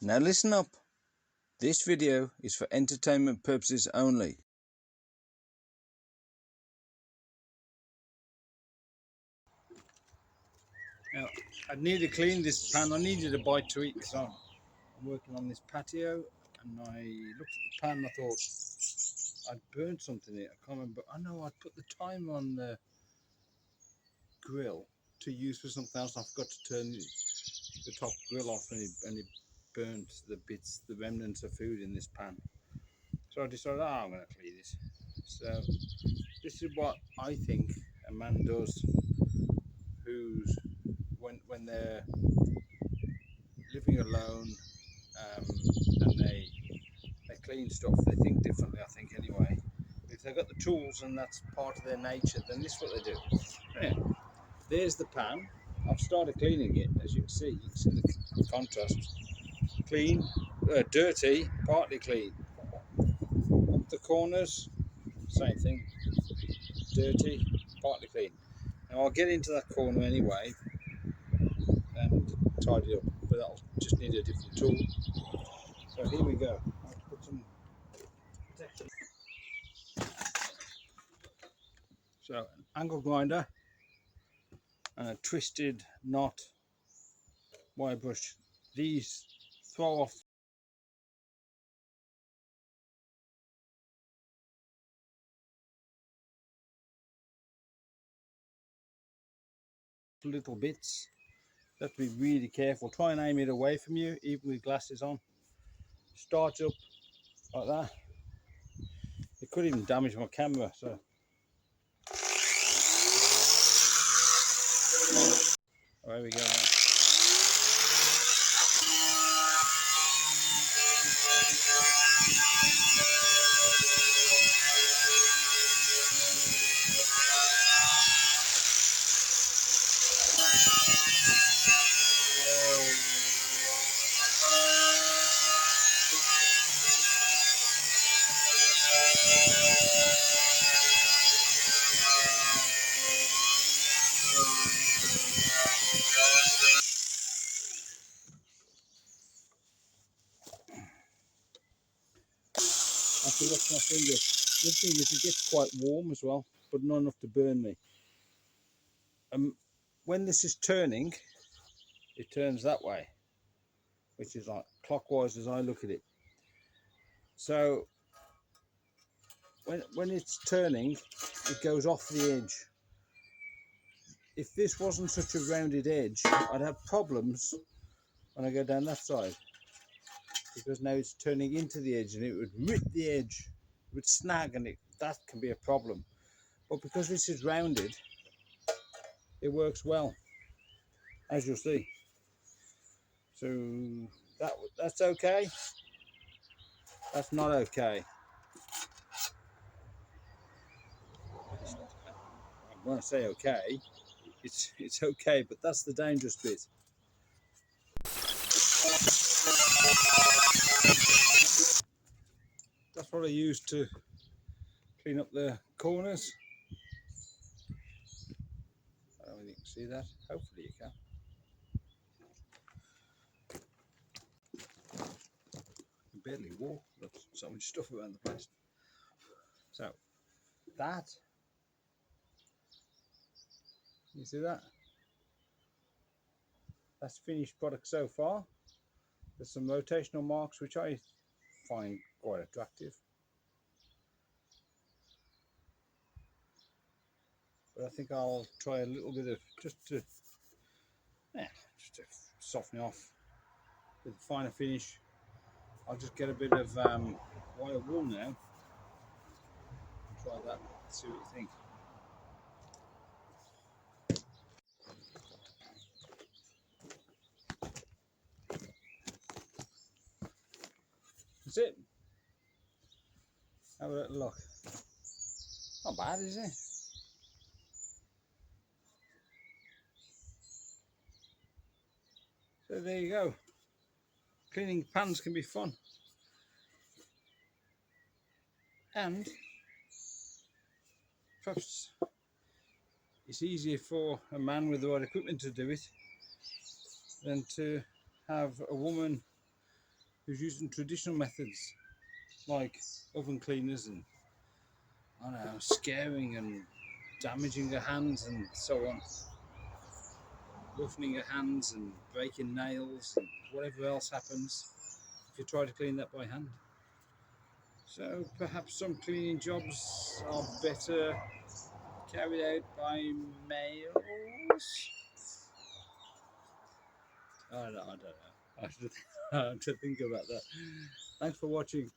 Now listen up. This video is for entertainment purposes only. Now, I need to clean this pan. I needed a bite to eat because I'm working on this patio, and I looked at the pan and I thought I'd burnt something in it. I can't remember. I know I'd put the timer on the grill to use for something else. I forgot to turn the top grill off, and it burnt the bits, the remnants of food in this pan. So I decided, I'm going to clean this. So this is what I think a man does who's when they're living alone, and they clean stuff. They think differently, I think, anyway. If they've got the tools and that's part of their nature, then this is what they do. Anyway, there's the pan. I've started cleaning it, as you can see. You can see the contrast. Clean, dirty, partly clean. Up the corners, same thing. Dirty, partly clean. Now I'll get into that corner anyway and tidy up, but I'll just need a different tool. So here we go. I'll put some protection. So an angle grinder and a twisted knot wire brush. These throw off little bits. You have to be really careful. Try and aim it away from you, even with glasses on. Start up like that. It could even damage my camera. So there we go. I have to watch my fingers. The thing is, it gets quite warm as well, but not enough to burn me. When this is turning, it turns that way, which is like clockwise as I look at it. So when it's turning, it goes off the edge. If this wasn't such a rounded edge, I'd have problems when I go down that side, because now it's turning into the edge and it would rip the edge, it would snag, and that can be a problem. But because this is rounded, it works well, as you'll see. So that's okay. That's not okay. When I say okay, it's okay, but that's the dangerous bit. That's what I use to clean up the corners. I don't know if you can see that. Hopefully you can. I can barely walk. There's so much stuff around the place. So that, you see that? That's finished product so far. There's some rotational marks which I find quite attractive. But I think I'll try a little bit of just to soften it off with a finer finish. I'll just get a bit of wire wool now. Try that, see what you think. That's it. Have a little look. Not bad, is it? So there you go. Cleaning pans can be fun. And perhaps it's easier for a man with the right equipment to do it than to have a woman who's using traditional methods like oven cleaners and I don't know, scaring and damaging her hands and so on, roughening her hands and breaking nails and whatever else happens if you try to clean that by hand. So perhaps some cleaning jobs are better carried out by males. I don't know. I have to think about that. Thanks for watching.